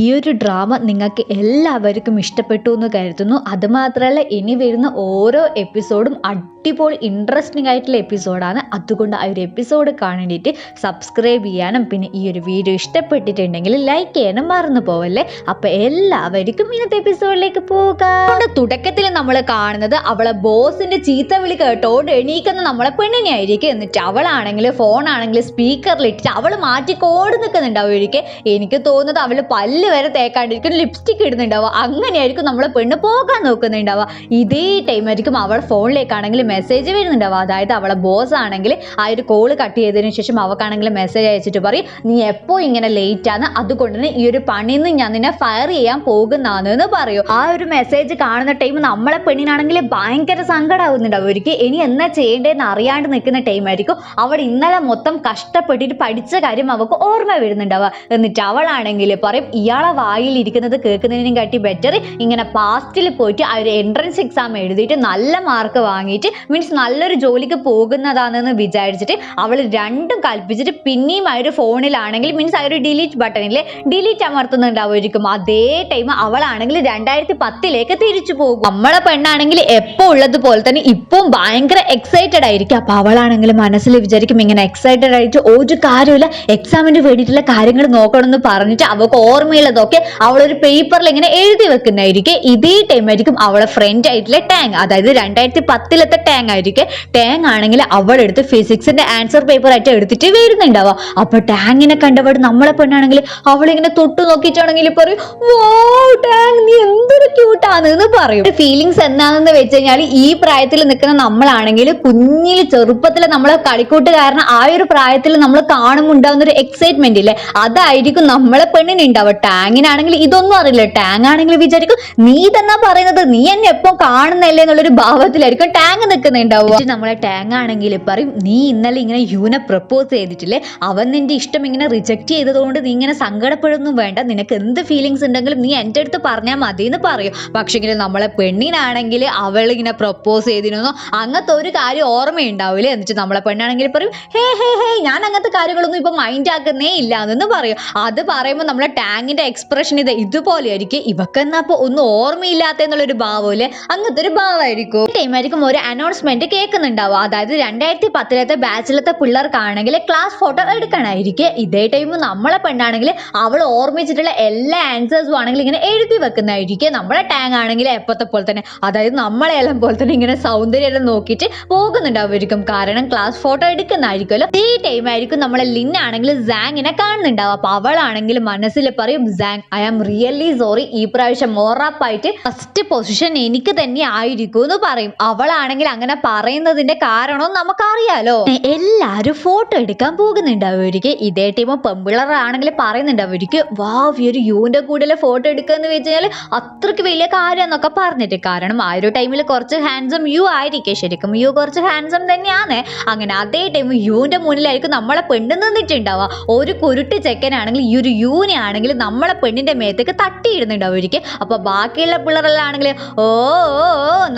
ഈ ഒരു ഡ്രാമ നിങ്ങൾക്ക് എല്ലാവർക്കും ഇഷ്ടപ്പെട്ടു എന്ന് കരുതുന്നു. അതുമാത്രമല്ല, ഇനി വരുന്ന ഓരോ എപ്പിസോഡും അടിപൊളി ഇൻട്രസ്റ്റിംഗ് ആയിട്ടുള്ള എപ്പിസോഡാണ്. അതുകൊണ്ട് ആ ഒരു എപ്പിസോഡ് കാണേണ്ടിയിട്ട് സബ്സ്ക്രൈബ് ചെയ്യാനും പിന്നെ ഈ ഒരു വീഡിയോ ഇഷ്ടപ്പെട്ടിട്ടുണ്ടെങ്കിൽ ലൈക്ക് ചെയ്യാനും മറന്നു പോവല്ലേ. അപ്പോൾ എല്ലാവർക്കും ഇന്നത്തെ എപ്പിസോഡിലേക്ക് പോകാം. തുടക്കത്തിൽ നമ്മൾ കാണുന്നത് അവളെ ബോസിന്റെ ചീത്ത വിളി കേട്ടോണ്ട് എണീക്കുന്ന നമ്മളെ പെണ്ണിനെ ആയിരിക്കും. എന്നിട്ട് അവളാണെങ്കിൽ ഫോണാണെങ്കിൽ സ്പീക്കറിലിട്ടിട്ട് അവൾ മാറ്റിക്കോട് നിൽക്കുന്നുണ്ടാവുമായിരിക്കും. എനിക്ക് തോന്നുന്നത് അവള് പല്ല് വരെ തേക്കാണ്ടിരിക്കും, ലിപ്സ്റ്റിക് ഇടുന്നുണ്ടാവുക. അങ്ങനെയായിരിക്കും നമ്മളെ പെണ്ണ് പോകാൻ നോക്കുന്നുണ്ടാവുക. ഇതേ ടൈം ആയിരിക്കും അവളെ ഫോണിലേക്കാണെങ്കിൽ മെസ്സേജ് വരുന്നുണ്ടാവുക. അതായത് അവളെ ബോസ് ആണെങ്കിൽ ആ ഒരു കോള് കട്ട് ചെയ്തതിനു ശേഷം അവൾക്കാണെങ്കിൽ മെസ്സേജ് അയച്ചിട്ട് പറയും, നീ എപ്പോ ഇങ്ങനെ ലേറ്റ് ആണ്, അതുകൊണ്ട് തന്നെ ഈ ഒരു പണിയിൽ നിന്ന് ഞാൻ നിന്നെ ഫയർ ചെയ്യാൻ പോകുന്നതെന്ന് പറയും. ആ ഒരു മെസ്സേജ് കാണുന്ന ടൈം നമ്മളെ പെണ്ണിനാണെങ്കിൽ ഭയങ്കര സങ്കടമാവുന്നുണ്ടാവും. ഒരിക്കൽ ഇനി എന്നാ ചെയ്യേണ്ടതെന്ന് അറിയാണ്ട് നിൽക്കുന്ന ടൈം ആയിരിക്കും. അവൾ ഇന്നലെ മൊത്തം കഷ്ടപ്പെട്ടിട്ട് പഠിച്ച കാര്യം അവൾക്ക് ഓർമ്മ വരുന്നുണ്ടാവുക. എന്നിട്ട് അവളാണെങ്കിൽ പറയും, ഇയാളെ വായിൽ ഇരിക്കുന്നത് കേൾക്കുന്നതിനും കാട്ടി ബെറ്റർ ഇങ്ങനെ പാസ്റ്റിൽ പോയിട്ട് ആ ഒരു എൻട്രൻസ് എക്സാം എഴുതിയിട്ട് നല്ല മാർക്ക് വാങ്ങിയിട്ട് മീൻസ് നല്ലൊരു ജോലിക്ക് പോകുന്നതാണെന്ന് വിചാരിച്ചിട്ട് അവൾ രണ്ടും കൽപ്പിച്ചിട്ട് പിന്നെയും ആ ഒരു ഫോണിലാണെങ്കിൽ മീൻസ് ആ ഒരു ഡിലീറ്റ് ബട്ടണിൽ ഡിലീറ്റ് അമർത്തുന്നുണ്ടാവുമായിരിക്കും. അതേ ടൈം അവളാണെങ്കിൽ 2010 തിരിച്ചു പോകും. നമ്മളെ പെണ്ണാണെങ്കിൽ എപ്പോ ഉള്ളതുപോലെ തന്നെ ഇപ്പം ഭയങ്കര എക്സൈറ്റഡ് ആയിരിക്കും. അപ്പൊ അവളാണെങ്കിൽ മനസ്സിൽ വിചാരിക്കും, ഇങ്ങനെ എക്സൈറ്റഡ് ആയിട്ട് ഒരു കാര്യമില്ല, എക്സാമിന് വേണ്ടിയിട്ടുള്ള കാര്യങ്ങൾ നോക്കണം എന്ന് പറഞ്ഞിട്ട് അവൾക്ക് ഓർമ്മയുള്ളതൊക്കെ അവളൊരു പേപ്പറിൽ ഇങ്ങനെ എഴുതി വെക്കുന്നതായിരിക്കും. ഇതേ ടൈം ആയിരിക്കും അവളെ ഫ്രണ്ട് ആയിട്ടുള്ള ടാങ്, അതായത് 2010 ടാങ് ആയിരിക്കും. ടാങ് ആണെങ്കിൽ അവളെടുത്ത് ഫിസിക്സിന്റെ ആൻസർ പേപ്പർ ആയിട്ട് എടുത്തിട്ട് വരുന്നുണ്ടാവുക. അപ്പൊ ടാങ്ങിനെ കണ്ടപാട് നമ്മളെ പെണ്ണാണെങ്കിൽ അവളിങ്ങനെ തൊട്ട് നോക്കിയിട്ടാണെങ്കിൽ പറയും, വാവ് ടാങ് നീ എന്തൊരു ക്യൂട്ടാണ് എന്ന് പറയും. ഫീലിങ്സ് എന്താണെന്ന് വെച്ച് കഴിഞ്ഞാൽ ഈ പ്രായത്തിൽ നിൽക്കുന്ന നമ്മളാണെങ്കിൽ കുഞ്ഞിൽ ചെറുപ്പത്തിൽ നമ്മളെ കളിക്കൂട്ടുകാരന് ആ ഒരു പ്രായത്തിൽ നമ്മൾ കാണുമ്പോൾ ഉണ്ടാവുന്ന ഒരു എക്സൈറ്റ്മെന്റ് ഇല്ലേ, അതായിരിക്കും നമ്മളെ പെണ്ണിന് ഉണ്ടാവുക. ടാങ്ങിനാണെങ്കിൽ ഇതൊന്നും അറിയില്ല. ടാങ് ആണെങ്കിൽ വിചാരിക്കും, നീ തന്നെ പറയുന്നത്, നീ എന്നെ എപ്പോ കാണുന്നല്ലേ എന്നുള്ളൊരു ഭാവത്തിലായിരിക്കും ടാങ് നിൽക്കുന്നുണ്ടാവുക. നമ്മളെ ടാങ് ആണെങ്കിൽ പറയും, നീ ഇന്നലെ ഇങ്ങനെ യൂനെ പ്രപ്പോസ് ചെയ്തിട്ടില്ലേ, അവൻ നിന്റെ ഇഷ്ടം ഇങ്ങനെ റിജക്ട് ചെയ്തതുകൊണ്ട് നീ ഇങ്ങനെ സങ്കടപ്പെടുന്നു വേണ്ട, നിനക്ക് എന്ത് ഫീലിങ്സ് ഉണ്ടെങ്കിലും നീ എൻ്റെ അടുത്ത് പറഞ്ഞാൽ മതി എന്ന് പറയും. പക്ഷെങ്കിൽ നമ്മളെ പെണ്ണിനാണെങ്കിൽ അവൾ ഇങ്ങനെ പ്രപ്പോസ് ചെയ്തിരുന്നു അങ്ങനത്തെ ഒരു കാര്യം ഓർമ്മയുണ്ടാവില്ലേ. എന്നിട്ട് നമ്മളെ പെണ്ണാണെങ്കിൽ പറയും, ഹേ ഹേ ഹേ ഞാൻ അങ്ങനത്തെ കാര്യങ്ങളൊന്നും ഇപ്പൊ മൈൻഡ് ആക്കുന്നേ ഇല്ല എന്ന് പറയും. അത് പറയുമ്പോൾ നമ്മളെ ടാങ്ങിന്റെ എക്സ്പ്രഷൻ ഇതുപോലെ ആയിരിക്കും. ഇവക്കെന്നപ്പോ ഒന്നും ഓർമ്മയില്ലാത്ത എന്നുള്ളൊരു ഭാവമില്ലേ, അങ്ങനത്തെ ഒരു ഭാവമായിരിക്കും. ഈ ടൈമായിരിക്കും ഒരു അനൗൺസ്മെന്റ് കേൾക്കുന്നുണ്ടാവും. അതായത് 2010 ബാച്ചിലത്തെ പിള്ളേർക്കാണെങ്കിൽ ക്ലാസ് ഫോട്ടോ എടുക്കാനായിരിക്കും. ഇതേ ടൈം നമ്മളെ പെണ്ണാണെങ്കിൽ അവൾ ഓർമ്മിച്ചിട്ടുള്ള എല്ലാ ആൻസേഴ്സും ആണെങ്കിൽ ഇങ്ങനെ എഴുതി വെക്കുന്നതായിരിക്കും. നമ്മളെ ടാങ് ആണെങ്കിൽ എപ്പോഴത്തെ പോലെ തന്നെ, അതായത് നമ്മളെല്ലാം പോലെ തന്നെ ഇങ്ങനെ സൗന്ദര്യം നോക്കിയിട്ട് പോകുന്നുണ്ടാവുമായിരിക്കും. കാരണം ക്ലാസ് ഫോട്ടോ എടുക്കുന്നതായിരിക്കുമല്ലോ. ഈ ടൈം ആയിരിക്കും നമ്മളെ ലിന്നാണെങ്കിൽ സാങ്ങിനെ കാണുന്നുണ്ടാവും. അപ്പൊ അവളാണെങ്കിൽ മനസ്സിൽ പറയും, സാങ് ഐ ആം റിയലി സോറി, ഈ പ്രാവശ്യം ഉറപ്പായിട്ട് ഫസ്റ്റ് പൊസിഷൻ എനിക്ക് തന്നെ ആയിരിക്കും എന്ന് പറയും. അവളാണെങ്കിൽ അങ്ങനെ പറയുന്നതിന്റെ കാരണവും നമുക്കറിയാലോ. എല്ലാരും ഫോട്ടോ എടുക്കാൻ പോകുന്നുണ്ടാവുമായിരിക്കും. ഇതേ ടൈം പെമ്പിളറാണെങ്കിൽ പറയുന്നുണ്ടാവുമായിരിക്കും, വാവ് ഈ ഒരു യൂന്റെ കൂടെ ഫോട്ടോ എടുക്കാന്ന് വെച്ച് കഴിഞ്ഞാൽ അത്രയ്ക്ക് വലിയ കാര്യം എന്നൊക്കെ പറഞ്ഞിട്ട്. കാരണം ആ ഒരു ടൈമിൽ കുറച്ച് ഹാൻസം യു ആയിരിക്കും. ശരിക്കും യു കുറച്ച് ഹാൻസം തന്നെയാണ്. അങ്ങനെ അതേ ടൈം യുവിന്റെ മുന്നിലായിരിക്കും നമ്മളെ പെണ്ണ് നിന്നിട്ടുണ്ടാവുക. ഒരു കുരുട്ട് ചെക്കനാണെങ്കിൽ ഈ ഒരു യൂനെ ആണെങ്കിൽ നമ്മളെ പെണ്ണിന്റെ മേത്തേക്ക് തട്ടിയിടുന്നുണ്ടാവുമായിരിക്കും. അപ്പൊ ബാക്കിയുള്ള പിള്ളേരെല്ലാം ആണെങ്കിൽ ഓ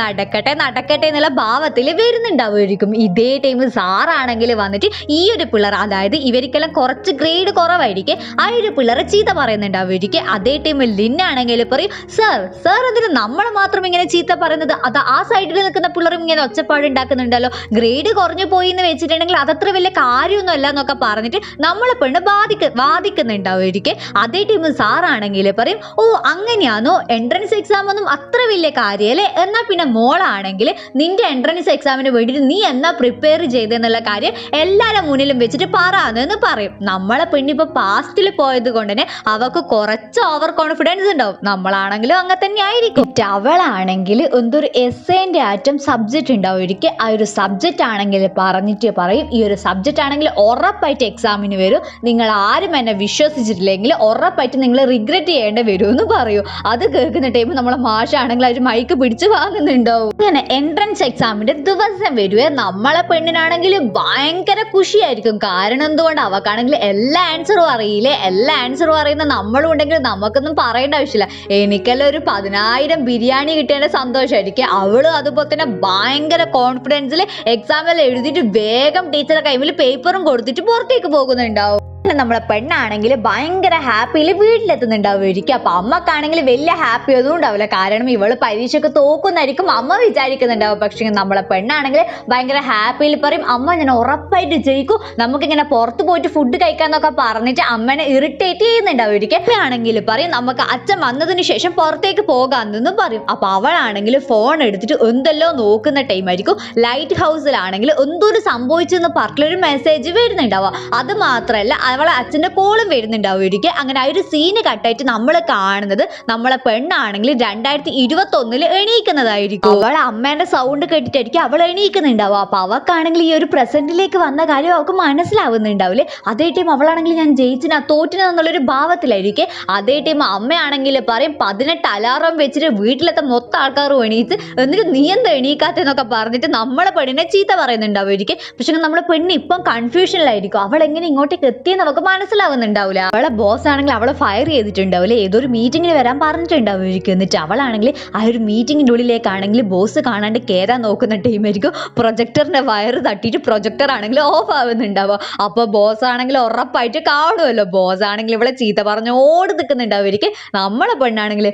നടക്കട്ടെ നടക്കട്ടെ എന്നുള്ള ഭാവത്തിൽ വരുന്നുണ്ടാവുമായിരിക്കും. ഇതേ ടൈം സാറാണെങ്കിൽ വന്നിട്ട് ഈ ഒരു പിള്ളേർ, അതായത് ഇവർക്കെല്ലാം കുറച്ച് ഗ്രേഡ് കുറവായിരിക്കും, ആ ഒരു പിള്ളേരെ ചീത്ത പറയുന്നുണ്ടാവുമായിരിക്കും. അതേ ടൈം ലിന്നാണെങ്കിൽ പറയും, സർ സർ അതിന് നമ്മളെ മാത്രം ഇങ്ങനെ ചീത്ത പറയുന്നത്, അത് ആ സൈഡിൽ നിൽക്കുന്ന പിള്ളേരും ഇങ്ങനെ ഒച്ചപ്പാട് ഉണ്ടാക്കുന്നുണ്ടല്ലോ, ഗ്രേഡ് കുറഞ്ഞു പോയി എന്ന് വെച്ചിട്ടുണ്ടെങ്കിൽ അതത്ര വലിയ കാര്യമൊന്നും അല്ല എന്നൊക്കെ പറഞ്ഞിട്ട് നമ്മളെ പെണ്ണ് വാദിക്കുന്നുണ്ടാവുമായിരിക്കും. അതേ ടൈം സാറാണെങ്കിൽ പറയും, ഓ അങ്ങനെയാണോ, എൻട്രൻസ് എക്സാം ഒന്നും അത്ര വലിയ കാര്യമല്ലേ, എന്നാ പിന്നെ മോളാണെങ്കിൽ നിന്റെ എൻട്രൻസ് എക്സാമിന് വേണ്ടിയിട്ട് നീ എന്നാ പ്രിപ്പയർ ചെയ്തെന്നുള്ള കാര്യം എല്ലാവരുടെ മുന്നിലും വെച്ചിട്ട് പറയാന്ന് പറയും. നമ്മളെ പെണ്ണിപ്പോ പാസ്റ്റിൽ പോയത് കൊണ്ട് തന്നെ അവൾക്ക് കുറച്ച് ഓവർ കോൺഫിഡൻസ് ഉണ്ടാവും. നമ്മളാണെങ്കിലും അങ്ങനെ തന്നെ ആയിരിക്കും. അവളാണെങ്കിൽ എന്തൊരു എസ്സേന്റെ ആറ്റം സബ്ജക്റ്റ് ഉണ്ടാവുമായിരിക്കും. ആ ഒരു സബ്ജക്റ്റ് ആണെങ്കിൽ പറഞ്ഞിട്ട് പറയും, ഈ ഒരു സബ്ജക്റ്റ് ആണെങ്കിൽ ഉറപ്പായിട്ട് എക്സാമിന് വരും, നിങ്ങൾ ആരും എന്നെ വിശ്വസിച്ചിട്ടില്ലെങ്കിൽ ഉറപ്പായിട്ട് നിങ്ങൾ റിഗ്രറ്റ് ചെയ്യേണ്ടി വരും എന്ന് പറയൂ. അത് കേൾക്കുന്ന ടൈം നമ്മളെ മാഷാണെങ്കിൽ ഒരു മൈക്ക് പിടിച്ച് വാങ്ങുന്നുണ്ടാവും. ഇങ്ങനെ എൻട്രൻസ് എക്സാമിന്റെ ദിവസം വരുവേ നമ്മളെ പെണ്ണിനാണെങ്കിൽ ഭയങ്കര ഖുഷിയായിരിക്കും. കാരണം എന്തുകൊണ്ട്, അവക്കാണെങ്കിൽ എല്ലാ ആൻസറും അറിയില്ലേ. എല്ലാ ആൻസറും അറിയുന്ന നമ്മളും ഉണ്ടെങ്കിൽ നമുക്കൊന്നും പറയേണ്ട ആവശ്യമില്ല. എനിക്കെല്ലാം ഒരു 10,000 ബിരിയാണി കിട്ടേണ്ട സന്തോഷമായിരിക്കും. അവളും അതുപോലെ തന്നെ ഭയങ്കര കോൺഫിഡൻസിൽ എക്സാമിൽ എഴുതിയിട്ട് വേഗം ടീച്ചറെ കൈമിൽ പേപ്പറും കൊടുത്തിട്ട് പുറത്തേക്ക് പോകുന്നുണ്ടാവും. നമ്മളെ പെണ്ണാണെങ്കിൽ ഭയങ്കര ഹാപ്പിയിൽ വീട്ടിലെത്തുന്നുണ്ടാവുമായിരിക്കും. അപ്പൊ അമ്മക്കാണെങ്കിൽ വലിയ ഹാപ്പി ഒന്നും ഉണ്ടാവില്ല, കാരണം ഇവള് പരീക്ഷയ്ക്ക് തോക്കുന്നായിരിക്കും അമ്മ വിചാരിക്കുന്നുണ്ടാവും. പക്ഷെ നമ്മളെ പെണ്ണാണെങ്കിൽ ഭയങ്കര ഹാപ്പിയിൽ പറയും, അമ്മ ഞാൻ ഉറപ്പായിട്ട് ജയിക്കും, നമുക്കിങ്ങനെ പുറത്ത് പോയിട്ട് ഫുഡ് കഴിക്കാന്നൊക്കെ പറഞ്ഞിട്ട് അമ്മനെ ഇറിറ്റേറ്റ് ചെയ്യുന്നുണ്ടാവുമായിരിക്കും. അമ്മയാണെങ്കിൽ പറയും നമുക്ക് അച്ഛൻ വന്നതിന് ശേഷം പുറത്തേക്ക് പോകാമെന്നും പറയും. അപ്പൊ അവളാണെങ്കിൽ ഫോൺ എടുത്തിട്ട് എന്തെല്ലോ നോക്കുന്ന ടൈം ആയിരിക്കും. ലൈറ്റ് ഹൗസിലാണെങ്കിൽ എന്തോരം സംഭവിച്ചെന്ന് പറഞ്ഞൊരു മെസ്സേജ് വരുന്നുണ്ടാവുക. അത് മാത്രമല്ല അവളെ അച്ഛൻ്റെ കോളും വരുന്നുണ്ടാവുമായിരിക്കും. അങ്ങനെ ആ ഒരു സീന് കട്ടായിട്ട് നമ്മൾ കാണുന്നത് നമ്മളെ പെണ്ണാണെങ്കിൽ 2021 എണീക്കുന്നതായിരിക്കും. അവളെ അമ്മേന്റെ സൗണ്ട് കേട്ടിട്ടായിരിക്കും അവൾ എണീക്കുന്നുണ്ടാവുക. അപ്പൊ അവൾക്കാണെങ്കിൽ ഈ ഒരു പ്രസന്റിലേക്ക് വന്ന കാര്യം അവൾക്ക് മനസ്സിലാവുന്നുണ്ടാവില്ലേ. അതേ ടൈം അവളാണെങ്കിൽ ഞാൻ ജയിച്ചിനാ തോറ്റിനാ എന്നുള്ളൊരു ഭാവത്തിലായിരിക്കും. അതേ ടൈം അമ്മയാണെങ്കിൽ പറയും 18 അലാറം വെച്ചിട്ട് വീട്ടിലത്തെ മൊത്തം ആൾക്കാരും എണീറ്റ്, എന്നിട്ട് നീ എന്താ എണീക്കാത്തെന്നൊക്കെ പറഞ്ഞിട്ട് നമ്മളെ പെണ്ണിനെ ചീത്ത പറയുന്നുണ്ടാവുമായിരിക്കും. പക്ഷെ നമ്മളെ പെണ്ണ് ഇപ്പം കൺഫ്യൂഷനിലായിരിക്കും. അവൾ എങ്ങനെ ഇങ്ങോട്ടേക്ക് എത്തിയെന്ന് അവൾക്ക് മനസ്സിലാവുന്നുണ്ടാവില്ല. അവളെ ബോസ് ആണെങ്കിൽ അവളെ ഫയർ ചെയ്തിട്ടുണ്ടാവില്ലേ, ഏതൊരു മീറ്റിങ്ങിന് വരാൻ പറഞ്ഞിട്ടുണ്ടാവുമായിരിക്കും. എന്നിട്ട് അവളാണെങ്കിൽ ആ ഒരു മീറ്റിങ്ങിൻ്റെ ഉള്ളിലേക്കാണെങ്കിൽ ബോസ് കാണാണ്ട് കയറാൻ നോക്കുന്ന ടൈമായിരിക്കും പ്രൊജക്ടറിന്റെ വയറ് തട്ടിയിട്ട് പ്രൊജക്ടർ ആണെങ്കിൽ ഓഫ് ആവുന്നുണ്ടാവുക. അപ്പൊ ബോസ് ആണെങ്കിൽ ഉറപ്പായിട്ട് കാണുമല്ലോ. ബോസ് ആണെങ്കിൽ ഇവളെ ചീത്ത പറഞ്ഞ് ഓടി നിൽക്കുന്നുണ്ടാവുമായിരിക്കും. നമ്മളെ പെണ്ണാണെങ്കിൽ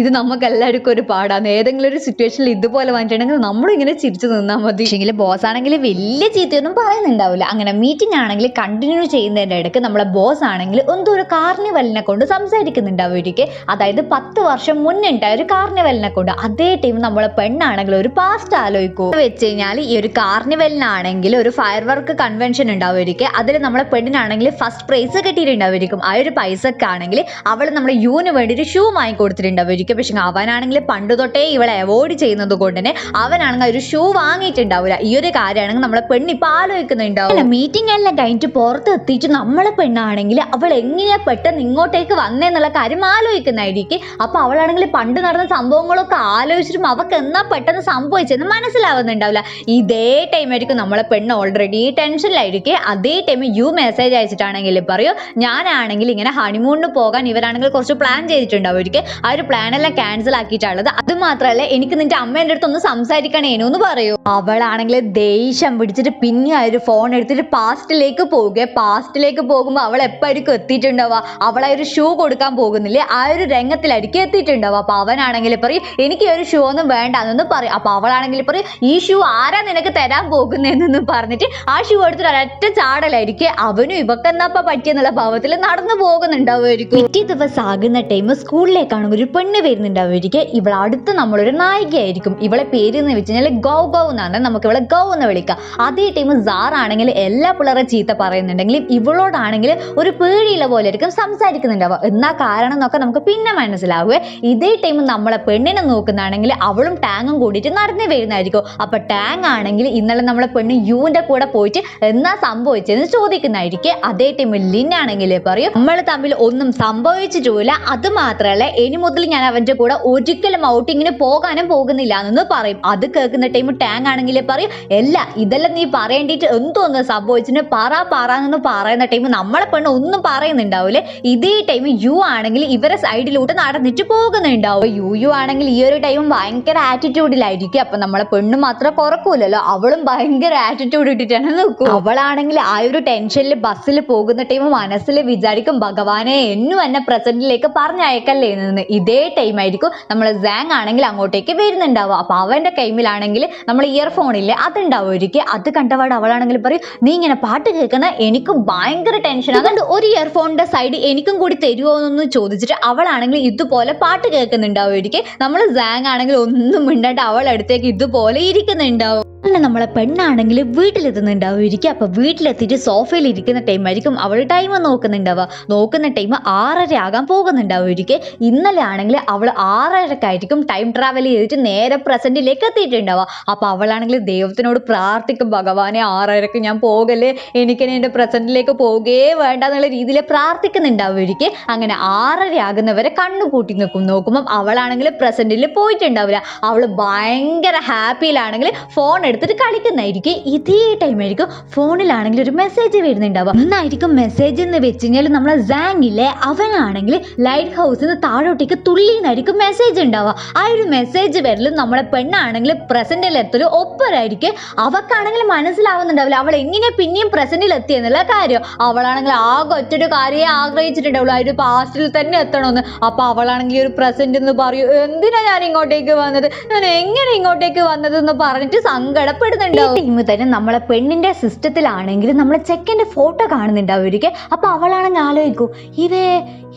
ഇത് നമുക്ക് എല്ലാവർക്കും ഒരു പാടാണ്. ഏതെങ്കിലും ഒരു സിറ്റുവേഷനിൽ ഇതുപോലെ വന്നിട്ടുണ്ടെങ്കിൽ നമ്മളിങ്ങനെ ചിരിച്ചു നിന്നാൽ മതി. പക്ഷേങ്കിൽ ബോസ് ആണെങ്കിൽ വലിയ ചീത്തയൊന്നും പറയുന്നുണ്ടാവില്ല. അങ്ങനെ മീറ്റിംഗ് ആണെങ്കിൽ കണ്ടിന്യൂ ചെയ്യുന്നതിൻ്റെ ഇടയ്ക്ക് നമ്മളെ ബോസ് ആണെങ്കിൽ എന്തോ ഒരു കാർണിവലിനെ കൊണ്ട് സംസാരിക്കുന്നുണ്ടാവുമായിരിക്കും. അതായത് 10 വർഷം മുന്നേ ഉണ്ടായ ഒരു കാർണിവലിനെ കൊണ്ട്. അതേ ടൈം നമ്മളെ പെണ്ണാണെങ്കിൽ ഒരു പാസ്റ്റ് ആലോചിക്കും വെച്ച് കഴിഞ്ഞാൽ ഈ ഒരു കാർണിവലിനാണെങ്കിൽ ഒരു ഫയർ വർക്ക് കൺവെൻഷൻ ഉണ്ടാവുമായിരിക്കും. അതിൽ നമ്മളെ പെണ്ണിനാണെങ്കിൽ ഫസ്റ്റ് പ്രൈസ് കിട്ടിയിട്ടുണ്ടാവുമായിരിക്കും. ആ ഒരു പൈസക്കാണെങ്കിൽ അവൾ നമ്മളെ യൂന് വേണ്ടി ഒരു ഷൂ വാങ്ങിക്കൊടുത്തിട്ടുണ്ടാവുമായിരിക്കും. പക്ഷെ അവനാണെങ്കിൽ പണ്ട് തൊട്ടേ ഇവളെ അവോയ്ഡ് ചെയ്യുന്നത് കൊണ്ട് തന്നെ അവനാണെങ്കിൽ ഒരു ഷൂ വാങ്ങിയിട്ടുണ്ടാവില്ല. ഈ ഒരു കാര്യമാണെങ്കിൽ നമ്മളെ പെണ്ണ് ഇപ്പൊ ആലോചിക്കുന്നുണ്ടാവും. മീറ്റിംഗ് എല്ലാം കഴിഞ്ഞിട്ട് പുറത്ത് എത്തിയിട്ട് നമ്മളെ പെണ്ണാണെങ്കിൽ അവൾ എങ്ങനെയാ പെട്ടെന്ന് ഇങ്ങോട്ടേക്ക് വന്നേന്നുള്ള കാര്യം ആലോചിക്കുന്നതായിരിക്കും. അപ്പൊ അവളാണെങ്കിൽ പണ്ട് നടന്ന സംഭവങ്ങളൊക്കെ ആലോചിച്ചിട്ടും അവൾക്ക് എന്നാ പെട്ടെന്ന് സംഭവിച്ചെന്ന് മനസ്സിലാവുന്നുണ്ടാവില്ല. ഇതേ ടൈം ആയിരിക്കും നമ്മളെ പെണ്ണ് ഓൾറെഡി ടെൻഷനിലായിരിക്കും. അതേ ടൈം മെസ്സേജ് അയച്ചിട്ടാണെങ്കിൽ പറയൂ, ഞാനാണെങ്കിൽ ഇങ്ങനെ ഹണിമൂണിന് പോകാൻ ഇവരാണെങ്കിൽ കുറച്ച് പ്ലാൻ ചെയ്തിട്ടുണ്ടാവുമായിരിക്കും. ആ ഒരു പ്ലാൻ എല്ലാം ക്യാൻസൽ ആക്കിയിട്ടുള്ളത്. അത് മാത്രമല്ല എനിക്ക് നിന്റെ അമ്മേൻ്റെ അടുത്ത് ഒന്ന് സംസാരിക്കണേനു എന്ന് പറയൂ. അവളാണെങ്കിൽ ദേഷ്യം പിടിച്ചിട്ട് പിന്നെ ആ ഒരു ഫോൺ എടുത്തിട്ട് പാസ്റ്റിലേക്ക് പോവുക. പാസ്റ്റിലേക്ക് പോകുമ്പോൾ അവൾ എപ്പായിരിക്കും എത്തിയിട്ടുണ്ടാവുക, അവൾ ആ ഒരു ഷൂ കൊടുക്കാൻ പോകുന്നില്ലേ, ആ ഒരു രംഗത്തിലായിരിക്കും എത്തിയിട്ടുണ്ടാവുക. അപ്പൊ അവനാണെങ്കിൽ പറയും എനിക്ക് ഈ ഒരു ഷൂ ഒന്നും വേണ്ടെന്നൊന്നും പറയും. അപ്പൊ അവളാണെങ്കിൽ പറയും ഈ ഷൂ ആരാ നിനക്ക് തരാൻ പോകുന്നതെന്നൊന്നും പറഞ്ഞിട്ട് ആ ഷൂ എടുത്തിട്ട് ഒരൊറ്റ ചാടലായിരിക്കും. അവനും ഇവക്കെന്നാപ്പ പറ്റിയെന്നുള്ള ഭാവത്തിൽ നടന്നു പോകുന്നുണ്ടാവുമായിരിക്കും. പിറ്റേ ദിവസം ആകുന്ന ടൈം സ്കൂളിലേക്കാണെങ്കിൽ ഒരു പെണ്ണ് വരുന്നുണ്ടാവുമായിരിക്കും. ഇവൾ അടുത്ത് നമ്മളൊരു നായികയായിരിക്കും. ഇവളെ പേര് എന്ന് വെച്ച് കഴിഞ്ഞാൽ ഗൗ ഗൗ എന്നാണ്, നമുക്ക് ഇവളെ ഗൗ എന്ന് വിളിക്കാം. അതേ ടൈം സാറാണെങ്കിൽ എല്ലാ പിള്ളേരെ ചീത്ത പറയുന്നുണ്ടെങ്കിലും ഇവളോടാണെങ്കിൽ ഒരു പേടിയുള്ള പോലെ ആയിരിക്കും സംസാരിക്കുന്നുണ്ടാവുക. എന്നാ കാരണം എന്നൊക്കെ നമുക്ക് പിന്നെ മനസ്സിലാവുക. ഇതേ ടൈം നമ്മളെ പെണ്ണിനെ നോക്കുന്നതാണെങ്കിൽ അവളും ടാങ്ങും കൂടിയിട്ട് നടന്നു വരുന്നതായിരിക്കും. അപ്പൊ ടാങ് ആണെങ്കിൽ ഇന്നലെ നമ്മളെ പെണ്ണ് യുവിന്റെ കൂടെ പോയിട്ട് എന്നാ സംഭവിച്ചതെന്ന് ചോദിക്കുന്നതായിരിക്കും. അതേ ടൈം ലിന്നാണെങ്കിൽ പറയും നമ്മൾ തമ്മിൽ ഒന്നും സംഭവിച്ചിട്ടില്ല, അത് മാത്രമല്ല ഇനി മുതൽ ഞാൻ അവന്റെ കൂടെ ഒരിക്കലും ഔട്ടിങ്ങിന് പോകാനും പോകുന്നില്ല എന്ന് പറയും. അത് കേൾക്കുന്ന ടൈം ടാങ് ആണെങ്കിൽ പറയും അല്ല ഇതെല്ലാം നീ പറയേണ്ടിട്ട് എന്തോന്ന് സംഭവിച്ചിട്ട് പറന്ന് പറയുന്ന ടൈം നമ്മളെ പെണ്ണ് ഒന്നും പറയുന്നുണ്ടാവില്ലേ. ഇതേ ടൈം യു ആണെങ്കിൽ ഇവരെ സൈഡിലോട്ട് നടന്നിട്ട് പോകുന്നുണ്ടാവും. യു ആണെങ്കിൽ ഈ ഒരു ടൈം ഭയങ്കര ആറ്റിറ്റ്യൂഡിലായിരിക്കും. അപ്പൊ നമ്മളെ പെണ്ണ് മാത്രം കുറക്കൂലല്ലോ, അവളും ഭയങ്കര ആറ്റിറ്റ്യൂഡ് ഇട്ടിട്ടാണ് നോക്കും. അവളാണെങ്കിൽ ആ ഒരു ടെൻഷനിൽ ബസ്സിൽ പോകുന്ന ടൈം മനസ്സിൽ വിചാരിക്കും ഭഗവാനെ എന്നും എന്നെ പ്രസന്റിലേക്ക് പറഞ്ഞയക്കല്ലേ എന്ന്. ഇതേ ടൈം ആയിരിക്കും നമ്മളെ സാങ് ആണെങ്കിൽ അങ്ങോട്ടേക്ക് വരുന്നുണ്ടാവുക. അപ്പൊ അവന്റെ കൈമിലാണെങ്കിൽ നമ്മൾ ഇയർഫോണില്ലേ അതുണ്ടാവുമായിരിക്കും. അത് കണ്ടപാട് അവളാണെങ്കിൽ പറയും നീ ഇങ്ങനെ പാട്ട് കേൾക്കുന്ന എനിക്കും ഭയങ്കര ടെൻഷൻ, അതുകൊണ്ട് ഒരു ഇയർഫോണിന്റെ സൈഡ് എനിക്കും കൂടി തരുമോ എന്നൊന്ന് ചോദിച്ചിട്ട് അവളാണെങ്കിൽ ഇതുപോലെ പാട്ട് കേൾക്കുന്നുണ്ടാവുമായിരിക്കും. നമ്മൾ സാങ് ആണെങ്കിൽ ഒന്നും മിണ്ടാണ്ട് അവളുടെ അടുത്തേക്ക് ഇതുപോലെ ഇരിക്കുന്നുണ്ടാവും. അങ്ങനെ നമ്മളെ പെണ്ണാണെങ്കിൽ വീട്ടിലെത്തുന്നുണ്ടാവുമായിരിക്കും. അപ്പൊ വീട്ടിലെത്തിയിട്ട് സോഫയിൽ ഇരിക്കുന്ന ടൈം ആയിരിക്കും അവൾ ടൈം നോക്കുന്നുണ്ടാവുക. നോക്കുന്ന ടൈം 6:30 ആകാൻ പോകുന്നുണ്ടാവുമായിരിക്കും. ഇന്നലെ ആണെങ്കിൽ അവൾ 6:30 ടൈം ട്രാവൽ ചെയ്തിട്ട് നേരെ പ്രസന്റിലേക്ക് എത്തിയിട്ടുണ്ടാവുക. അപ്പൊ അവളാണെങ്കിൽ ദൈവത്തിനോട് പ്രാർത്ഥിക്കും ഭഗവാനെ 6:30 ഞാൻ പോകല്ലേ, എനിക്കിനി എൻ്റെ പ്രസന്റിലേക്ക് പോകേ വേണ്ട എന്നുള്ള രീതിയിൽ പ്രാർത്ഥിക്കുന്നുണ്ടാവുമായിരിക്കും. അങ്ങനെ 6:30 ആകുന്നവരെ കണ്ണുപൂട്ടി നോക്കുമ്പോൾ അവളാണെങ്കിൽ പ്രസന്റിൽ പോയിട്ടുണ്ടാവില്ല. അവൾ ഭയങ്കര ഹാപ്പിയിലാണെങ്കിൽ ഫോൺ എടുത്തിട്ട് കളിക്കുന്നതായിരിക്കും. ഇതേ ടൈമായിരിക്കും ഫോണിലാണെങ്കിൽ ഒരു മെസ്സേജ് വരുന്നുണ്ടാവുക. ഇന്നായിരിക്കും മെസ്സേജ് എന്ന് വെച്ച് കഴിഞ്ഞാൽ നമ്മളെ സാങ്ങിലെ അവനാണെങ്കിൽ ലൈറ്റ് ഹൗസിൽ നിന്ന് താഴോട്ടേക്ക് തുള്ളിന്നായിരിക്കും മെസ്സേജ് ഉണ്ടാവുക. ആ ഒരു മെസ്സേജ് വരലും നമ്മളെ പെണ്ണാണെങ്കിൽ പ്രസന്റിൽ എത്തലും ഒപ്പരായിരിക്കും. അവക്കാണെങ്കിൽ മനസ്സിലാവുന്നുണ്ടാവില്ല അവൾ എങ്ങനെ പിന്നെയും പ്രസന്റിൽ എത്തിയെന്നുള്ള കാര്യം. അവളാണെങ്കിൽ ആകെ ഒറ്റൊരു കാര്യമേ ആഗ്രഹിച്ചിട്ടുണ്ടാവുള്ളൂ, ആ ഒരു പാസ്റ്റിൽ തന്നെ എത്തണമെന്ന്. അപ്പൊ അവളാണെങ്കിൽ ഒരു പ്രസന്റ് എന്ന് പറയൂ, എന്തിനാ ഞാൻ ഇങ്ങോട്ടേക്ക് വന്നത്, ഞാൻ എങ്ങനെ ഇങ്ങോട്ടേക്ക് വന്നത് എന്ന് പറഞ്ഞിട്ട് സങ്കടപ്പെടുന്നുണ്ടാവും. ടീം തന്നെ നമ്മളെ പെണ്ണിന്റെ സിസ്റ്റത്തിലാണെങ്കിൽ നമ്മളെ ചെക്കൻ്റെ ഫോട്ടോ കാണുന്നുണ്ടാവുമായിരിക്കും. അപ്പൊ അവളാണെങ്കിൽ ആലോചിക്കൂ,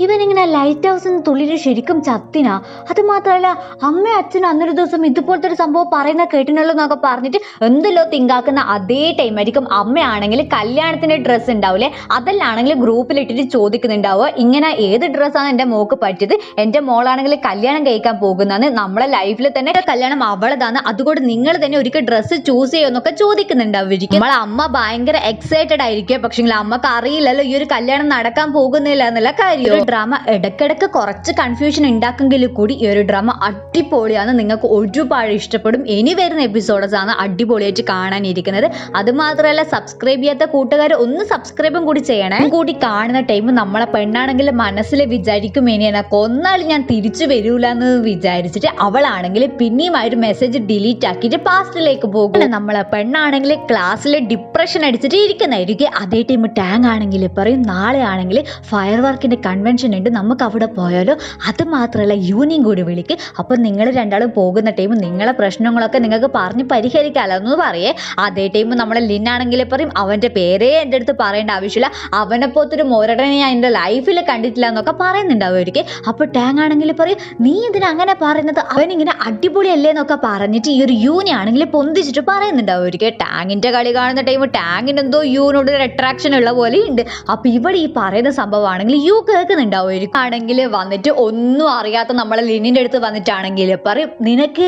ഇവനിങ്ങനെ ലൈറ്റ് ഹൗസിൽ നിന്ന് തുള്ളിയിട്ട് ശരിക്കും ചത്തിനാ. അത് മാത്രമല്ല അമ്മയും അച്ഛനും അന്നൊരു ദിവസം ഇതുപോലത്തെ ഒരു സംഭവം പറയുന്ന കേട്ടിട്ടുള്ളൂ എന്നൊക്കെ പറഞ്ഞിട്ട് എന്തെല്ലോ തിങ്കാക്കുന്ന അതേ ടൈം ആയിരിക്കും അമ്മയാണെങ്കിൽ കല്യാണത്തിന്റെ ഡ്രസ്സ് ഉണ്ടാവില്ലേ, അതെല്ലാണെങ്കിൽ ഗ്രൂപ്പിലിട്ടിട്ട് ചോദിക്കുന്നുണ്ടാവുക, ഇങ്ങനെ ഏത് ഡ്രസ്സാണ് എൻ്റെ മോക്ക് പറ്റിയത്, എൻ്റെ മോളാണെങ്കിൽ കല്യാണം കഴിക്കാൻ പോകുന്നതാണ്, നമ്മളെ ലൈഫിൽ തന്നെ കല്യാണം അവളതാണ്, അതുകൊണ്ട് നിങ്ങൾ തന്നെ ഒരിക്കൽ ഡ്രസ്സ് ചൂസ് ചെയ്യുമെന്നൊക്കെ ചോദിക്കുന്നുണ്ടാവും. നമ്മളെ അമ്മ ഭയങ്കര എക്സൈറ്റഡ് ആയിരിക്കും. പക്ഷെ അമ്മക്ക് അറിയില്ലല്ലോ ഈ ഒരു കല്യാണം നടക്കാൻ പോകുന്നില്ല എന്നുള്ള കാര്യം. ഡ്രാമ ഇടയ്ക്കിടയ്ക്ക് കുറച്ച് കൺഫ്യൂഷൻ ഉണ്ടാക്കെങ്കിൽ കൂടി ഈ ഒരു ഡ്രാമ അടിപൊളിയാണ്, നിങ്ങൾക്ക് ഒരുപാട് ഇഷ്ടപ്പെടും. ഇനി വരുന്ന എപ്പിസോഡ്സ് ആണ് അടിപൊളിയായിട്ട് കാണാനിരിക്കുന്നത്. അത് മാത്രമല്ല സബ്സ്ക്രൈബ് ചെയ്യാത്ത കൂട്ടുകാർ ഒന്ന് സബ്സ്ക്രൈബും കൂടി ചെയ്യണേ. കൂടി കാണുന്ന ടൈം നമ്മളെ പെണ്ണാണെങ്കിൽ മനസ്സിൽ വിചാരിക്കും ഇനി എന്നെ കൊന്നാലും ഞാൻ തിരിച്ചു വരൂല എന്ന് വിചാരിച്ചിട്ട് അവളാണെങ്കിൽ പിന്നെയും ആ ഒരു മെസ്സേജ് ഡിലീറ്റ് ആക്കിയിട്ട് പാസ്റ്റിലേക്ക് പോകും. നമ്മളെ പെണ്ണാണെങ്കിൽ ക്ലാസ്സിൽ ഡിപ്രഷൻ അടിച്ചിട്ട് ഇരിക്കുന്നതായിരിക്കും. അതേ ടൈം ടാങ് ആണെങ്കിൽ പറയും നാളെ ആണെങ്കിൽ ഫയർ വർക്കിന്റെ കൺവെൻഷൻ ഉണ്ട്, നമുക്ക് അവിടെ പോയാലോ. അത് മാത്രമല്ല യൂണിയും കൂടി വിളിക്ക്, അപ്പം നിങ്ങൾ രണ്ടാളും പോകുന്ന ടൈം നിങ്ങളെ പ്രശ്നങ്ങളൊക്കെ നിങ്ങൾക്ക് പറഞ്ഞ് പരിഹരിക്കാമല്ലോ എന്ന് പറയേ. അതേ ടൈം നമ്മളെ ലിന്നാണെങ്കിൽ പറയും അവൻ്റെ പേരേ എൻ്റെ അടുത്ത് പറയേണ്ട ആവശ്യമില്ല, അവനെ പോലത്തൊരു മോരടനെ ഞാൻ എൻ്റെ ലൈഫിൽ കണ്ടിട്ടില്ല എന്നൊക്കെ പറയുന്നുണ്ടാവുമായിരിക്കും. അപ്പോൾ ടാങ് ആണെങ്കിൽ പറയും നീ ഇതിന് അങ്ങനെ പറയുന്നത്, അവനിങ്ങനെ അടിപൊളിയല്ലേ എന്നൊക്കെ പറഞ്ഞിട്ട് ഈ ഒരു യൂണി ആണെങ്കിൽ പൊന്തിച്ചിട്ട് പറയുന്നുണ്ടാവുമായിരിക്കും. ടാങ്ങിൻ്റെ കളി കാണുന്ന ടൈം ടാങ്ങിന് എന്തോ യൂനോട് ഒരു അട്രാക്ഷൻ ഉള്ള പോലെ ഉണ്ട്. അപ്പോൾ ഇവിടെ ഈ പറയുന്ന സംഭവമാണെങ്കിൽ യു കേൾക്കുന്നുണ്ടാവുമായിരിക്കും. ആണെങ്കിൽ വന്നിട്ട് ഒന്നും അറിയാത്ത നമ്മളെ ലിനിൻ്റെ അടുത്ത് വന്നിട്ടാണെങ്കിൽ പറയും നിനക്ക്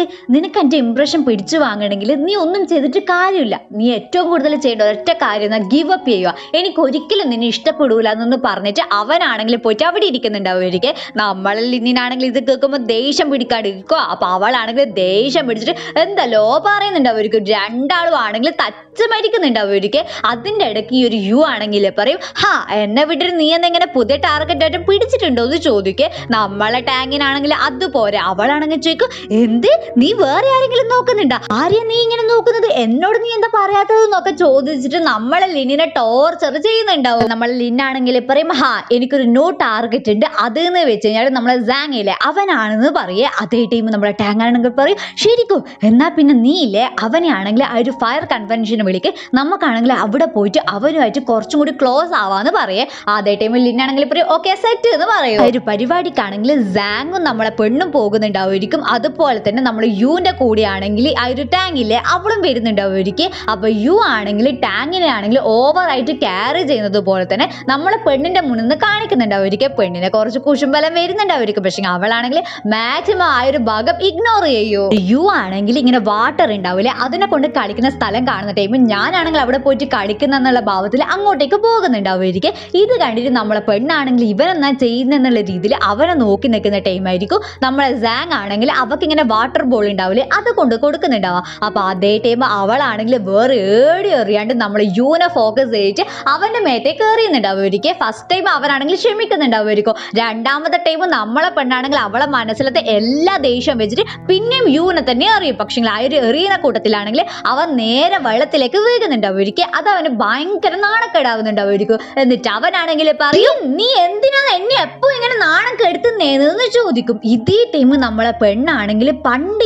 എൻ്റെ ഇംപ്രഷൻ പിടിച്ചു വാങ്ങണമെങ്കിൽ നീ ഒന്നും ചെയ്തിട്ട് കാര്യമില്ല, നീ ഏറ്റവും കൂടുതൽ ചെയ്യേണ്ട ഒറ്റ കാര്യം എന്നാൽ ഗിവ് അപ്പ് ചെയ്യുക, എനിക്ക് ഒരിക്കലും നിന്നെ ഇഷ്ടപ്പെടൂല എന്നൊന്ന് പറഞ്ഞിട്ട് അവനാണെങ്കിൽ പോയിട്ട് അവിടെ ഇരിക്കുന്നുണ്ടാവുമായിരിക്കും. നമ്മളെ ലിനിനാണെങ്കിൽ ഇത് കേൾക്കുമ്പോൾ ദേഷ്യം പിടിക്കാണ്ടിരിക്കുക. അപ്പൊ അവളാണെങ്കിൽ ദേഷ്യം പിടിച്ചിട്ട് എന്തല്ലോ പറയുന്നുണ്ടാവുമായിരിക്കും. രണ്ടാളും ആണെങ്കിൽ തച്ച് മരിക്കുന്നുണ്ടാവുമായിരിക്കും. അതിൻ്റെ ഇടയ്ക്ക് ഈ ഒരു യു ആണെങ്കിൽ പറയും എന്നെ വിട്ടിട്ട് നീ എന്തെങ്ങനെ പുതിയ ടാർഗറ്റ് ആയിട്ട് പിടിച്ചിട്ടുണ്ടോ എന്ന് ചോദിക്കേ. നമ്മളെ ടാങ്ങിനാണെങ്കിൽ അതുപോലെ അവളാണെങ്കിൽ ചോദിക്കും എന്ത് നീ വേറെ ആരെങ്കിലും നോക്കുന്നുണ്ടോ, ആരെയാ നീ ഇങ്ങനെ നോക്കുന്നത്, എന്നോട് നീ എന്താ പറയാത്തതെന്നൊക്കെ ചോദിച്ചിട്ട് നമ്മളെ ലിനിനെ ടോർച്ചർ ചെയ്യുന്നുണ്ടാവും. നമ്മളെ ലിന്നാണെങ്കിൽ പറയും എനിക്കൊരു നോ ടാർഗറ്റ് ഉണ്ട്, അതെന്ന് വെച്ച് കഴിഞ്ഞാൽ നമ്മളെ സാങ്ങില്ലേ അവനാണെന്ന് പറയേ. അതേ ടൈം നമ്മളെ ടാങ് ആണെങ്കിൽ പറയും ശരിക്കും എന്നാ പിന്നെ നീ ഇല്ലേ അവനെ ആണെങ്കിൽ ആ ഒരു ഫയർ കൺവെൻഷന് വിളിക്ക്, നമുക്കാണെങ്കിൽ അവിടെ പോയിട്ട് അവനുമായിട്ട് കുറച്ചും കൂടി ക്ലോസ് ആവാന്ന് പറയേ. അതേ ടൈമിൽ ലിന്നാണെങ്കിൽ പറയും ഓക്കെ സെറ്റ് എന്ന് പറയും. ഒരു പരിപാടിക്കാണെങ്കിൽ സാങ്ങും നമ്മളെ പെണ്ണും പോകുന്നുണ്ടാവുമായിരിക്കും. അതുപോലെ തന്നെ നമ്മൾ യുവിന്റെ കൂടെയാണെങ്കിൽ ആ ഒരു ടാങ്ങില്ലേ അവളും വരുന്നുണ്ടാവുമായിരിക്കും. അപ്പൊ യു ആണെങ്കിൽ ടാങ്ങിനെ ആണെങ്കിൽ ഓവറായിട്ട് ക്യാരി ചെയ്യുന്നത് പോലെ തന്നെ നമ്മളെ പെണ്ണിന്റെ മുന്നിൽ നിന്ന് കാണിക്കുന്നുണ്ടാവുമായിരിക്കും. പെണ്ണിനെ കുറച്ച് കുശുംബലം വരുന്നുണ്ടാവുമായിരിക്കും. പക്ഷെ അവളാണെങ്കിൽ മാക്സിമം ആ ഒരു ഭാഗം ഇഗ്നോർ ചെയ്യൂ. യു ആണെങ്കിൽ ഇങ്ങനെ വാട്ടർ ഉണ്ടാവില്ലേ അതിനെ കൊണ്ട് കളിക്കുന്ന സ്ഥലം കാണുന്ന ടൈമിൽ ഞാനാണെങ്കിൽ അവിടെ പോയിട്ട് കളിക്കുന്ന എന്നുള്ള ഭാവത്തിൽ അങ്ങോട്ടേക്ക് പോകുന്നുണ്ടാവുമായിരിക്കും. ഇത് കണ്ടിട്ട് നമ്മളെ പെണ്ണാണെങ്കിൽ ഇവനെന്നാ ചെയ്യുന്നെന്നുള്ള രീതിയിൽ അവനെ നോക്കി നിൽക്കുന്ന ടൈമായിരിക്കും. നമ്മളെ സാങ് ആണെങ്കിൽ അവർക്ക് ഇങ്ങനെ വാട്ടർ ബോൾ ഉണ്ടാവില്ലേ അത് കൊണ്ട് കൊടുക്കുന്നുണ്ടാവുക. അപ്പൊ അതേ ടൈം അവളാണെങ്കിൽ വേറെ ഏടി എറിയാണ്ട് നമ്മളെ യൂനെ ഫോക്കസ് ചെയ്തിട്ട് അവന്റെ മേത്തേക്ക് എറിയുന്നുണ്ടാവുമായിരിക്കും. ഫസ്റ്റ് ടൈം അവനാണെങ്കിൽ ക്ഷമിക്കുന്നുണ്ടാവുമായിരിക്കും. രണ്ടാമത്തെ ടൈം നമ്മളെ പെണ്ണാണെങ്കിൽ അവളെ മനസ്സിലത്തെ എല്ലാ ദേഷ്യം വെച്ചിട്ട് പിന്നെയും യൂനെ തന്നെ എറിയും. പക്ഷെ ആ ഒരു എറിയുന്ന കൂട്ടത്തിലാണെങ്കിൽ അവൻ നേരെ വെള്ളത്തിലേക്ക് വീഴുന്നുണ്ടാവുമായിരിക്കും. അത് അവന് ഭയങ്കര നാണക്കേടാവുന്നുണ്ടാവുമായിരിക്കും. എന്നിട്ട് അവനാണെങ്കിൽ പറയും നീ എന്തിനാണ് എന്നെ എപ്പോ ഇങ്ങനെ നാണം കെടുത്തുന്നേന്ന് ചോദിക്കും. ഇതേ ടൈം നമ്മളെ പെണ്ണാണെങ്കിൽ പണ്ട്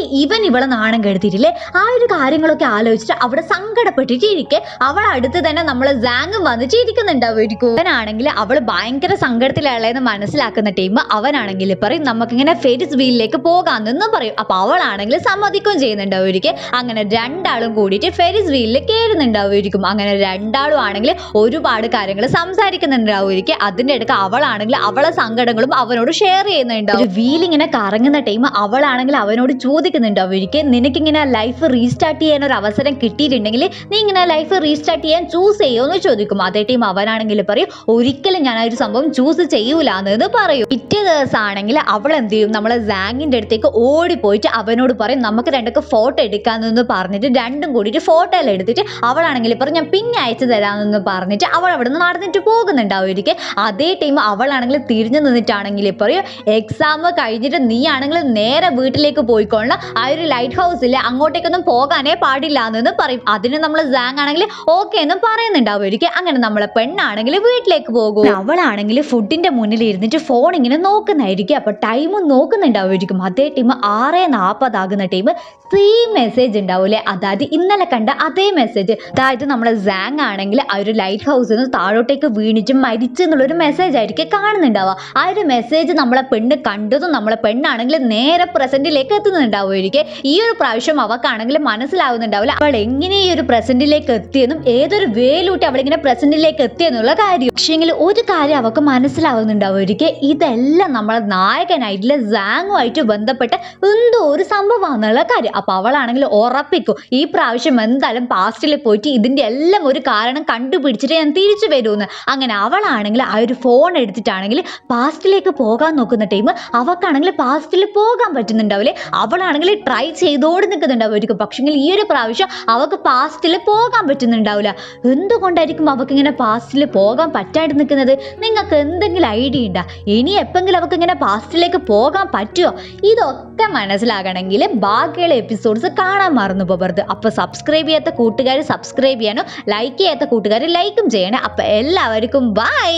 ഇവളെ നാണം കെടുത്തിട്ടില്ലേ ആ ഒരു കാര്യങ്ങളൊക്കെ ആലോചിച്ചിട്ട് അവിടെ സങ്കടപ്പെട്ടിട്ടിരിക്കെ അവൾ അടുത്ത് തന്നെ നമ്മളെ സാങ് വന്നിട്ട് ഇരിക്കുന്നുണ്ടാവുമായിരിക്കും. അവനാണെങ്കിൽ അവള് ഭയങ്കര സങ്കടത്തിലുള്ളതെന്ന് മനസ്സിലാക്കുന്ന ടൈം അവനാണെങ്കിൽ പറയും നമുക്കിങ്ങനെ ഫെരിസ് വീലിലേക്ക് പോകാമെന്ന് പറയും. അപ്പൊ അവളാണെങ്കിൽ സമ്മതിക്കുകയും ചെയ്യുന്നുണ്ടാവുമായിരിക്കും. അങ്ങനെ രണ്ടാളും കൂടിയിട്ട് ഫെരിസ് വീലിൽ കയറുന്നുണ്ടാവുമായിരിക്കും. അങ്ങനെ രണ്ടാളും ആണെങ്കിൽ ഒരുപാട് കാര്യങ്ങൾ സംസാരിക്കുന്നുണ്ടാവുമായിരിക്കും. അതിൻ്റെ ഇടയ്ക്ക് അവളാണെങ്കിൽ അവളെ സങ്കടങ്ങൾ സങ്കടങ്ങളും അവനോട് ഷെയർ ചെയ്യുന്നുണ്ട്. ഒരു വീൽ ഇങ്ങനെ കറങ്ങുന്ന ടൈം അവളാണെങ്കിൽ അവനോട് ചോദിക്കുന്നുണ്ട്, അവർക്ക് നിനക്കിങ്ങനെ ലൈഫ് റീസ്റ്റാർട്ട് ചെയ്യാൻ ഒരു അവസരം കിട്ടിയിട്ടുണ്ടെങ്കിൽ നീ ഇങ്ങനെ ലൈഫ് റീസ്റ്റാർട്ട് ചെയ്യാൻ ചൂസ് ചെയ്യുമോ എന്ന് ചോദിക്കും. അതേ ടൈം അവനാണെങ്കിൽ പറയും ഒരിക്കലും ഞാൻ ആ ഒരു സംഭവം ചൂസ് ചെയ്യൂലെന്ന് പറയും. പിറ്റേ ദിവസം ആണെങ്കിൽ അവൾ എന്ത് ചെയ്യും, നമ്മളെ സാങ്ങിന്റെ അടുത്തേക്ക് ഓടിപ്പോയിട്ട് അവനോട് പറയും നമുക്ക് രണ്ടൊക്കെ ഫോട്ടോ എടുക്കാമെന്ന് പറഞ്ഞിട്ട് രണ്ടും കൂടിയിട്ട് ഫോട്ടോ എല്ലാം എടുത്തിട്ട് അവളാണെങ്കിൽ പറയും ഞാൻ പിന്നെ അയച്ചു തരാമെന്ന് പറഞ്ഞിട്ട് അവൾ അവിടെ നിന്ന് നടന്നിട്ട് പോകുന്നുണ്ടാവുമായിരിക്കും. അതേ ടൈം അവളാണെങ്കിൽ തിരിഞ്ഞു നിന്നിട്ടാണെങ്കിൽ പറയും എക്സാം കഴിഞ്ഞിട്ട് നീ ആണെങ്കിൽ നേരെ വീട്ടിലേക്ക് പോയിക്കൊള്ളണം, ആ ഒരു ലൈറ്റ് ഹൗസിൽ അങ്ങോട്ടേക്കൊന്നും പോകാനേ പാടില്ല എന്ന് പറയും. അതിന് നമ്മൾ സാങ് ആണെങ്കിൽ ഓക്കെ എന്നും പറയുന്നുണ്ടാവുമായിരിക്കും. അങ്ങനെ നമ്മളെ പെണ്ണാണെങ്കിൽ വീട്ടിലേക്ക് പോകും. അവളാണെങ്കിൽ ഫുഡിന്റെ മുന്നിൽ ഇരുന്നിട്ട് ഫോൺ ഇങ്ങനെ നോക്കുന്നായിരിക്കും. അപ്പൊ ടൈമും നോക്കുന്നുണ്ടാവുമായിരിക്കും. അതേ ടൈം 6:40 ടൈം സെയിം മെസ്സേജ് ഉണ്ടാവൂലേ, അതായത് ഇന്നലെ കണ്ട അതേ മെസ്സേജ്. അതായത് നമ്മളെ സാങ് ആണെങ്കിൽ ആ ഒരു ലൈറ്റ് ഹൗസിൽ നിന്ന് താഴോട്ടേക്ക് വീണിട്ട് മരിച്ചു എന്നുള്ളൊരു മെസ്സേജ് ആയിരിക്കും കാണുന്നുണ്ടാവുക. ആ ഒരു മെസ്സേജ് നമ്മളെ പെണ്ണ് കണ്ടതും നമ്മളെ പെണ്ണാണെങ്കിൽ നേരെ പ്രസന്റിലേക്ക് എത്തുന്നുണ്ടാവുമായിരിക്കും. ഈ ഒരു പ്രാവശ്യം അവക്കാണെങ്കിൽ മനസ്സിലാവുന്നുണ്ടാവില്ല അവൾ എങ്ങനെ ഈ ഒരു പ്രസന്റിലേക്ക് എത്തിയെന്നും ഏതൊരു വേലൂട്ടി അവളിങ്ങനെ പ്രസന്റിലേക്ക് എത്തിയെന്നുള്ള കാര്യം. പക്ഷേങ്കിൽ ഒരു കാര്യം അവൾക്ക് മനസ്സിലാവുന്നുണ്ടാവുമായിരിക്കും, ഇതെല്ലാം നമ്മളെ നായകനായിട്ടുള്ള സാങ്ങുമായിട്ട് ബന്ധപ്പെട്ട എന്തോ ഒരു സംഭവമാണെന്നുള്ള കാര്യം. അപ്പൊ അവളാണെങ്കിൽ ഉറപ്പിക്കും ഈ പ്രാവശ്യം എന്തായാലും പാസ്റ്റിൽ പോയിട്ട് ഇതിന്റെ എല്ലാം ഒരു കാരണം കണ്ടുപിടിച്ചിട്ട് ഞാൻ തിരിച്ചു വരുമെന്ന്. അങ്ങനെ അവളാണെങ്കിൽ ആ ഒരു ഫോൺ എടുത്തിട്ടാണെങ്കിൽ പാസ്റ്റിലേക്ക് പോകാൻ നോക്കുന്ന ടൈം അവക്കാണെങ്കിൽ പാസ്റ്റിൽ പോകാൻ പറ്റുന്നുണ്ടാവില്ലേ. അവളാണെങ്കിൽ ട്രൈ ചെയ്തോട് നിൽക്കുന്നുണ്ടാവുമായിരിക്കും. പക്ഷെങ്കിൽ ഈ ഒരു പ്രാവശ്യം അവൾക്ക് പാസ്റ്റിൽ പോകാൻ പറ്റുന്നുണ്ടാവില്ല. എന്തുകൊണ്ടായിരിക്കും അവൾക്ക് ഇങ്ങനെ പാസ്റ്റിൽ പോകാൻ പറ്റാണ്ട് നിൽക്കുന്നത്? നിങ്ങൾക്ക് എന്തെങ്കിലും ഐഡിയ ഉണ്ടോ? ഇനി എപ്പെങ്കിലും അവൾക്ക് ഇങ്ങനെ പാസ്റ്റിലേക്ക് പോകാൻ പറ്റുമോ? ഇതൊക്കെ മനസ്സിലാകണമെങ്കിൽ ബാക്കിയുള്ള എപ്പിസോഡ്സ് കാണാൻ മറന്നു പോകരുത്. അപ്പോൾ സബ്സ്ക്രൈബ് ചെയ്യാത്ത കൂട്ടുകാർ സബ്സ്ക്രൈബ് ചെയ്യാനും ലൈക്ക് ചെയ്യാത്ത കൂട്ടുകാർ ലൈക്കും ചെയ്യണേ. അപ്പോൾ എല്ലാവർക്കും ബൈ.